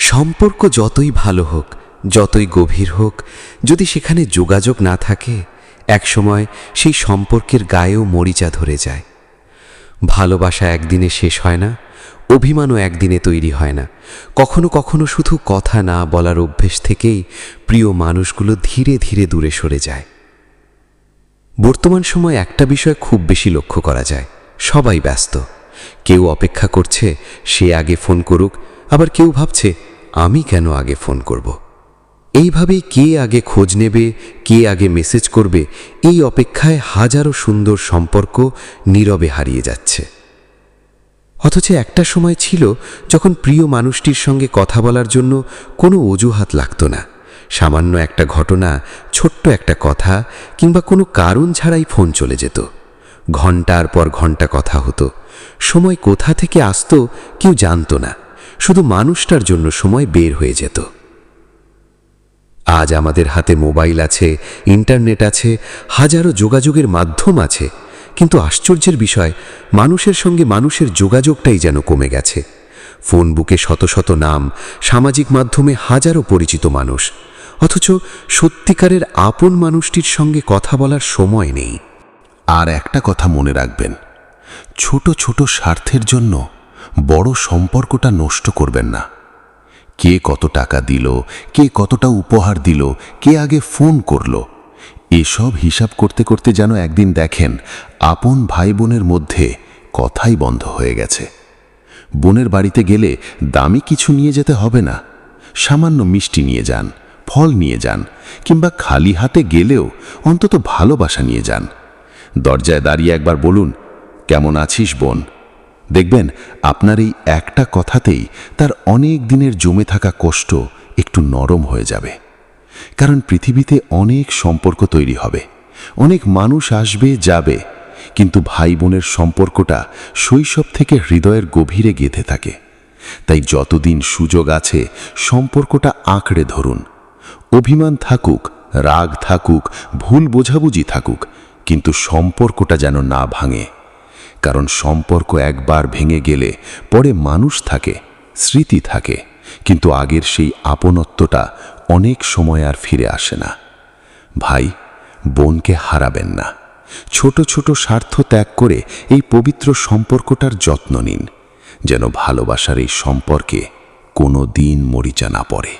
সম্পর্ক যতই ভালো হোক, যতই গভীর হোক, যদি সেখানে যোগাযোগ না থাকে, একসময় সেই সম্পর্কের গায়েও মরিচা ধরে যায়। ভালোবাসা একদিনে শেষ হয় না, অভিমানও একদিনে তৈরি হয় না। কখনো কখনো শুধু কথা না বলার অভ্যেস থেকেই প্রিয় মানুষগুলো ধীরে ধীরে দূরে সরে যায়। বর্তমান সময় একটা বিষয় খুব বেশি লক্ষ্য করা যায়, সবাই ব্যস্ত। কেউ অপেক্ষা করছে সে আগে ফোন করুক, আবার কেউ ভাবছে আমি কেন আগে ফোন করব। এইভাবেই কে আগে খোঁজ নেবে, কে আগে মেসেজ করবে, এই অপেক্ষায় হাজারো সুন্দর সম্পর্ক নীরবে হারিয়ে যাচ্ছে। অথচ একটা সময় ছিল যখন প্রিয় মানুষটির সঙ্গে কথা বলার জন্য কোনো অজুহাত লাগতো না। সামান্য একটা ঘটনা, ছোট্ট একটা কথা কিংবা কোনো কারণ ছাড়াই ফোন চলে যেত। ঘন্টার পর ঘন্টা কথা হতো। সময় কোথা থেকে আসতো কেউ জানতো না, শুধু মানুষটার জন্য সময় বের হয়ে যেত। আজ আমাদের হাতে মোবাইল আছে, ইন্টারনেট আছে, হাজারো যোগাযোগের মাধ্যম আছে, কিন্তু আশ্চর্যের বিষয়, মানুষের সঙ্গে মানুষের যোগাযোগটাই যেন কমে গেছে। ফোন বুকে শত শত নাম, সামাজিক মাধ্যমে হাজারো পরিচিত মানুষ, অথচ সত্যিকারের আপন মানুষটির সঙ্গে কথা বলার সময় নেই। আর একটা কথা মনে রাখবেন, ছোট ছোট স্বার্থের জন্য বড় সম্পর্কটা নষ্ট করবেন না। কে কত টাকা দিল, কে কতটা উপহার দিল, কে আগে ফোন করলো, এসব হিসাব করতে করতে যেন একদিন দেখেন আপন ভাই বোনের মধ্যে কথাই বন্ধ হয়ে গেছে। বোনের বাড়িতে গেলে দামি কিছু নিয়ে যেতে হবে না, সামান্য মিষ্টি নিয়ে যান, ফল নিয়ে যান, কিংবা খালি হাতে গেলেও অন্তত ভালোবাসা নিয়ে যান। দরজায় দাঁড়িয়ে একবার বলুন, কেমন আছিস বোন? দেখবেন আপনার এই একটা কথাতেই তার অনেক দিনের জমে থাকা কষ্ট একটু নরম হয়ে যাবে। কারণ পৃথিবীতে অনেক সম্পর্ক তৈরি হবে, অনেক মানুষ আসবে যাবে, কিন্তু ভাই বোনের সম্পর্কটা শৈশব থেকে হৃদয়ের গভীরে গেঁথে থাকে। তাই যতদিন সুযোগ আছে সম্পর্কটা আঁকড়ে ধরুন। অভিমান থাকুক, রাগ থাকুক, ভুল বোঝাবুঝি থাকুক, কিন্তু সম্পর্কটা যেন না ভাঙে। কারণ সম্পর্ক একবার ভেঙে গেলে পরে মানুষ থাকে, স্মৃতি থাকে, কিন্তু আগের সেই আপনত্বটা অনেক সময় আর ফিরে আসে না। ভাই বোনকে হারাবেন না। ছোট ছোট স্বার্থ ত্যাগ করে এই পবিত্র সম্পর্কটার যত্ন নিন, যেন ভালোবাসার এই সম্পর্কে কোনো দিন মরিচা না পড়ে।